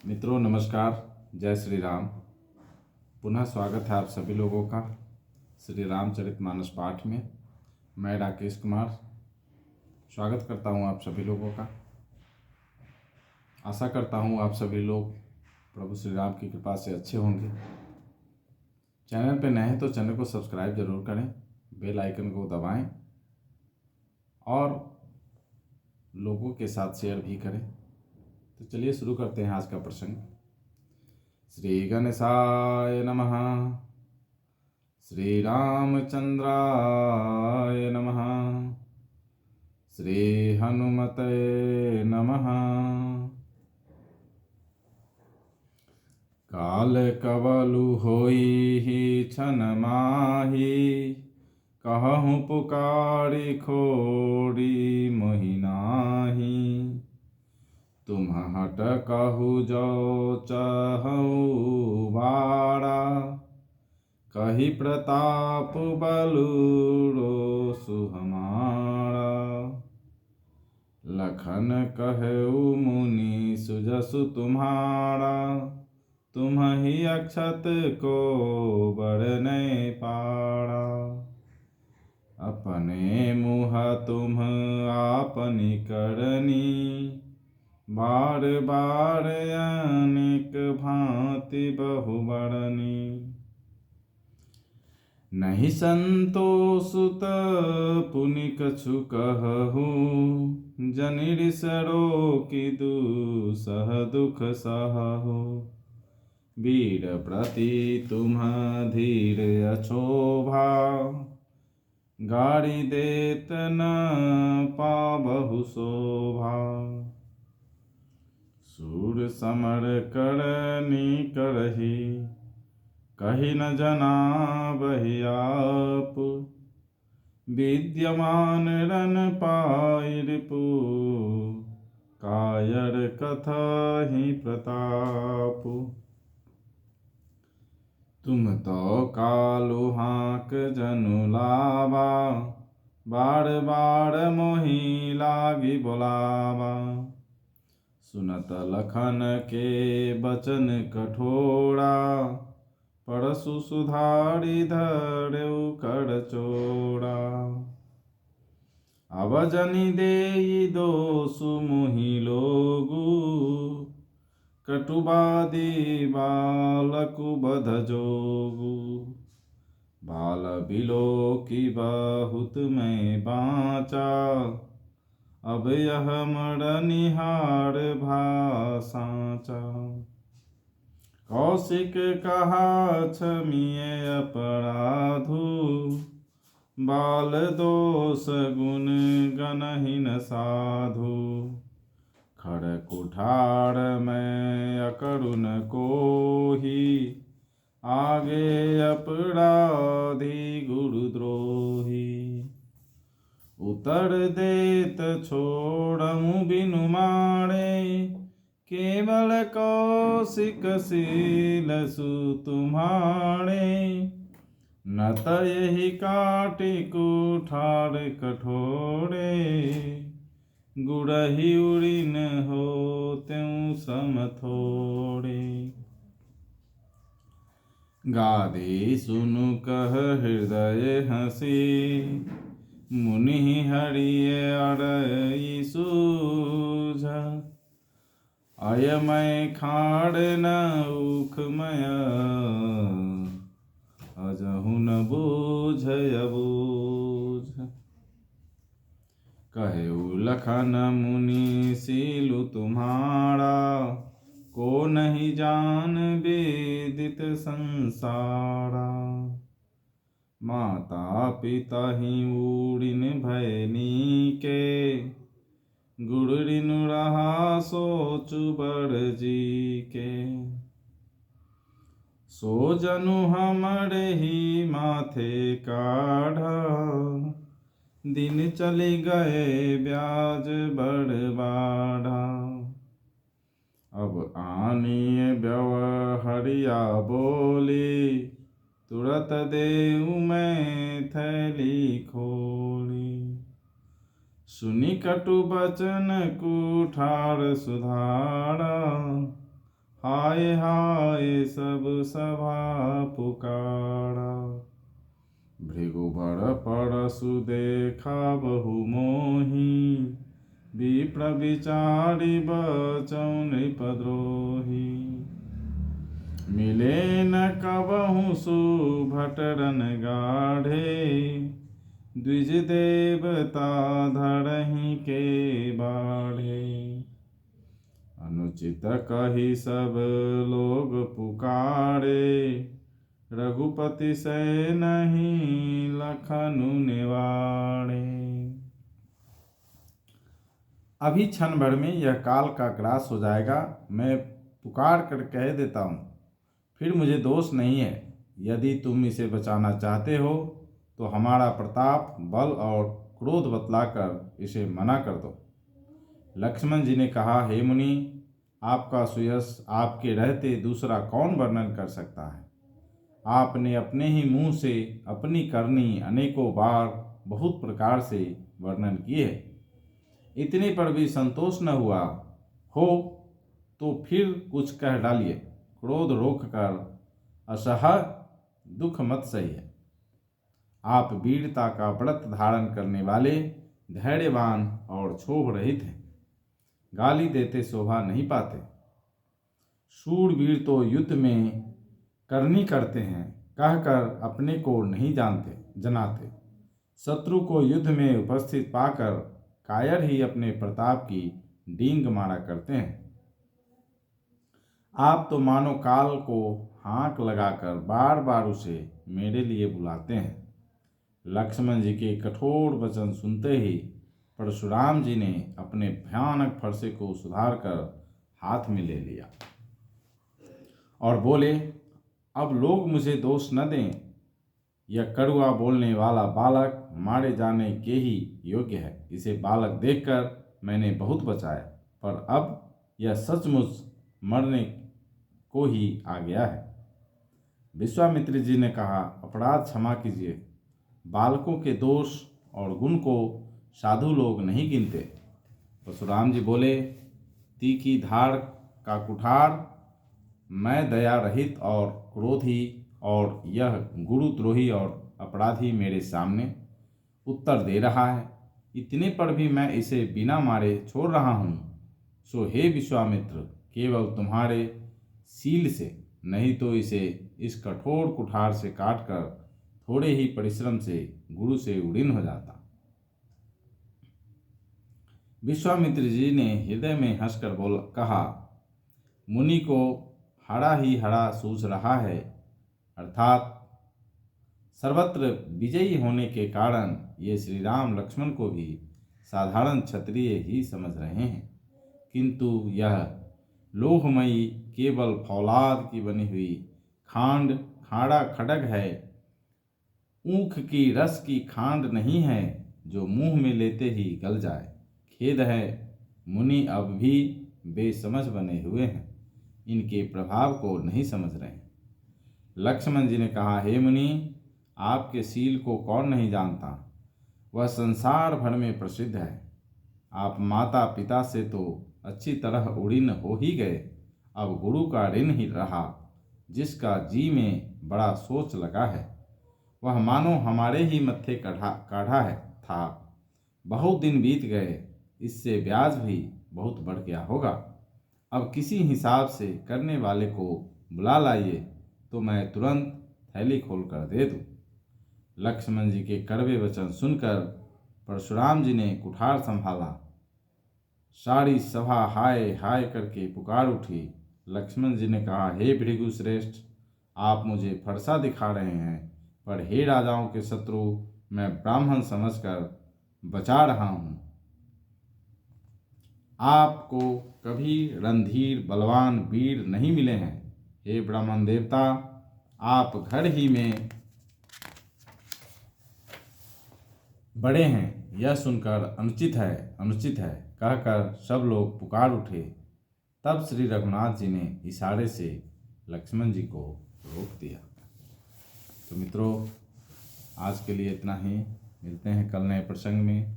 मित्रों नमस्कार, जय श्री राम। पुनः स्वागत है आप सभी लोगों का श्री रामचरितमानस पाठ में। मैं राकेश कुमार स्वागत करता हूं आप सभी लोगों का। आशा करता हूं आप सभी लोग प्रभु श्री राम की कृपा से अच्छे होंगे। चैनल पर नए हैं तो चैनल को सब्सक्राइब जरूर करें, बेल आइकन को दबाएं और लोगों के साथ शेयर भी करें। तो चलिए शुरू करते हैं आज का प्रसंग। श्री गणेशाय नमः। श्री रामचंद्राय नमः। श्री हनुमते नमः। काल कवलु होई छन माही, कहूँ पुकारी खोड़ी मोहि नाही। तुम हट कहु जो चहु बाड़ा, कही प्रताप बलुरो सुहमारा। लखन कहु मुनि सुजसु तुम्हारा, तुम ही अक्षत को बरने पाड़ा। अपने मुँह तुम आपनी करनी, बार बार अनेक भांति बहुबरनी। नहीं संतोषुत पुनि कछु कहूँ, जनि सरो की दुसह दुख सहु। वीर प्रति तुम धीर अछोभा, गाड़ी देत न पाबहु शोभा। सूर समर करनी करही, कही न जनाबहि आप। विद्यमान रन पाई रिपु, कायर कथहि प्रताप। तुम तो कालु हाक जनु लावा, बार बार मोहि लागी बोलावा। सुनत लखन के बचन कठोरा, परसु सुधारि धरऊ कर चोरा। अब जनि देई दोषु मुहि लोगु, कटुबादी बालकु बध जोगु। बाल बिलो की बहुत मैं बाँचा, अब यह मरनिहार भासाचा। कौशिक कहा क्षमिए अपराधु, बाल दोष गुण गनहिन साधु। खड़ कुठार में अकरुण कोही, आगे अपराधी गुरुद्रोही। उतर देत छोड़ऊँ बिनु मारे, केवल कौशिक शील सु तुम्हारे। न त यही काटि कुठार कठोरे, गुड़हि उड़िन हो त्यों सम थोड़े। गादे सुनु कह हृदय हसी, मुनि हरिय अरई सूझ। अयमय खाड़ न उखमय, अजहु न बूझय बूझ। कहु लखन मुनि सीलु तुम्हारा, को नहीं जान वेदित संसारा। माता पिता ही ऊड़िन भयनी के, गुड़िनु रहा सोचु बड़ जी के। सो जनु हमरे ही माथे काढ़ा, दिन चले गए ब्याज बड़ बाढ़ा। अब आनिय व्यवहरिया बोली, तुरत देऊ मैं थैली खोली। सुनि कटु बचन कुठार सुधारा, हाय हाय सब सभा पुकारा। भृगुबर परसु देखा बहु मोही, विप्र विचारि बचौ नृपद्रोही। मिले न कबहु सुभटरन गाढ़े, द्विज देवता धरहि के बाढ़े। अनुचित कही सब लोग पुकारे, रघुपति से नहीं लखनु निवाड़े। अभी क्षण भर में यह काल का ग्रास हो जाएगा। मैं पुकार कर कह देता हूँ, फिर मुझे दोष नहीं है। यदि तुम इसे बचाना चाहते हो तो हमारा प्रताप, बल और क्रोध बतलाकर इसे मना कर दो। लक्ष्मण जी ने कहा, हे मुनि, आपका सुयश आपके रहते दूसरा कौन वर्णन कर सकता है। आपने अपने ही मुंह से अपनी करनी अनेकों बार बहुत प्रकार से वर्णन किए है। इतने पर भी संतोष न हुआ हो तो फिर कुछ कह डालिए। क्रोध रोक कर असह्य दुख मत सहिए। आप वीरता का व्रत धारण करने वाले, धैर्यवान और क्षोभ रहित हैं। गाली देते शोभा नहीं पाते। शूरवीर तो युद्ध में करनी करते हैं, कहकर अपने को नहीं जनाते। शत्रु को युद्ध में उपस्थित पाकर कायर ही अपने प्रताप की डींग मारा करते हैं। आप तो मानो काल को हाँक लगाकर बार बार उसे मेरे लिए बुलाते हैं। लक्ष्मण जी के कठोर वचन सुनते ही परशुराम जी ने अपने भयानक फरसे को सुधार कर हाथ में ले लिया और बोले, अब लोग मुझे दोष न दें। यह कड़वा बोलने वाला बालक मारे जाने के ही योग्य है। इसे बालक देखकर मैंने बहुत बचाया, पर अब यह सचमुच मरने को ही आ गया है। विश्वामित्र जी ने कहा, अपराध क्षमा कीजिए। बालकों के दोष और गुण को साधु लोग नहीं गिनते। परशुराम जी बोले, तीखी धार का कुठार, मैं दया रहित और क्रोधी और यह गुरुद्रोही और अपराधी मेरे सामने उत्तर दे रहा है। इतने पर भी मैं इसे बिना मारे छोड़ रहा हूँ। सो हे विश्वामित्र, केवल तुम्हारे सील से, नहीं तो इसे इस कठोर कुठार से काटकर थोड़े ही परिश्रम से गुरु से उड़ीन हो जाता। विश्वामित्र जी ने हृदय में हंसकर कहा, मुनि को हरा ही हरा सूझ रहा है, अर्थात सर्वत्र विजयी होने के कारण ये श्री राम लक्ष्मण को भी साधारण क्षत्रिय ही समझ रहे हैं, किंतु यह लोहमयी केवल फौलाद की बनी हुई खाड़ा खड़ग है। ऊख की रस की खांड नहीं है जो मुंह में लेते ही गल जाए। खेद है, मुनि अब भी बेसमझ बने हुए हैं, इनके प्रभाव को नहीं समझ रहे। लक्ष्मण जी ने कहा, हे मुनि, आपके सील को कौन नहीं जानता, वह संसार भर में प्रसिद्ध है। आप माता पिता से तो अच्छी तरह उड़ीन हो ही गए, अब गुरु का ऋण ही रहा। जिसका जी में बड़ा सोच लगा है, वह मानो हमारे ही मत्थे काढ़ा है था। बहुत दिन बीत गए, इससे ब्याज भी बहुत बढ़ गया होगा। अब किसी हिसाब से करने वाले को बुला लाइए तो मैं तुरंत थैली खोल कर दे दूँ। लक्ष्मण जी के कड़वे वचन सुनकर परशुराम जी ने कुठार संभाला। सारी सभा हाय हाय करके पुकार उठी। लक्ष्मण जी ने कहा, हे भृगु श्रेष्ठ, आप मुझे फरसा दिखा रहे हैं, पर हे राजाओं के शत्रु, मैं ब्राह्मण समझकर बचा रहा हूँ। आपको कभी रणधीर बलवान वीर नहीं मिले हैं। हे ब्राह्मण देवता, आप घर ही में बड़े हैं, यह सुनकर अनुचित है कहकर सब लोग पुकार उठे। तब श्री रघुनाथ जी ने इशारे से लक्ष्मण जी को रोक दिया। तो मित्रों, आज के लिए इतना ही। मिलते हैं कल नए प्रसंग में।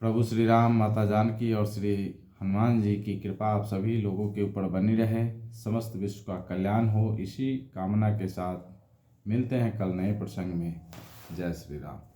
प्रभु श्री राम, माता जानकी और श्री हनुमान जी की कृपा आप सभी लोगों के ऊपर बनी रहे, समस्त विश्व का कल्याण हो, इसी कामना के साथ मिलते हैं कल नए प्रसंग में। जय श्री राम।